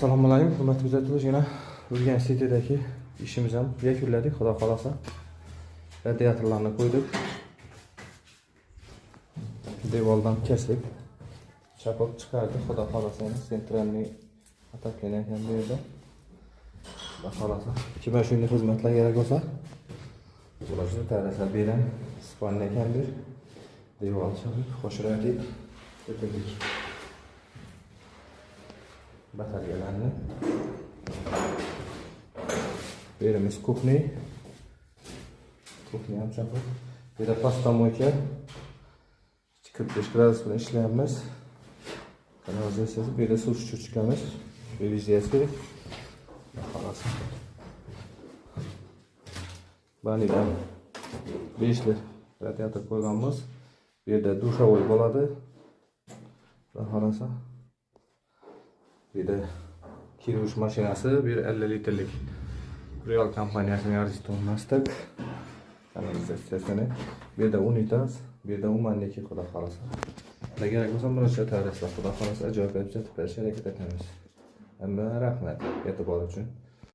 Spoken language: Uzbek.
Assalomu alaykum, hurmatli kuzatuvchilar. Yana Urganch City'dagi ishimizni ham yakunladik, xudo xolasa. Radiatorlarni qo'ydik. Devordan kesdik. Chapib chiqardik, xudo xolasa. Sentralniy ataklagan ham bu yerda. Xudo xolasa. Kim shunday xizmatlar kerak bo'lsa, ularga ta'riflar berang. Spalni ekandir. Devor chapib, qo'shiraylik. Bitirdik. Bataryalarni beramiz kuchni ham chaqib. Bu yerda postamoyka 45 gradus bilan ishlayapmiz. Kanalizatsiyasi, bu yerda suv chuchkamiz. Reviziyasi kerak. Xolos. Banidan 5 lit radiator qo'yganmiz. Bu yerda dushovoy bo'ladi. Xolasa. Bir de kiruş maşinası, bir 50 litrelik Real kompaniyasının arzitolmastık. Kanalizasyasını, bir de unitaz, bir de umanniki xudo xolasa. Gerek bo'lsa murojaat tariflar xudo xolasa ajoyib hareket etamiz. Hamma rahmat e'tibor uchun.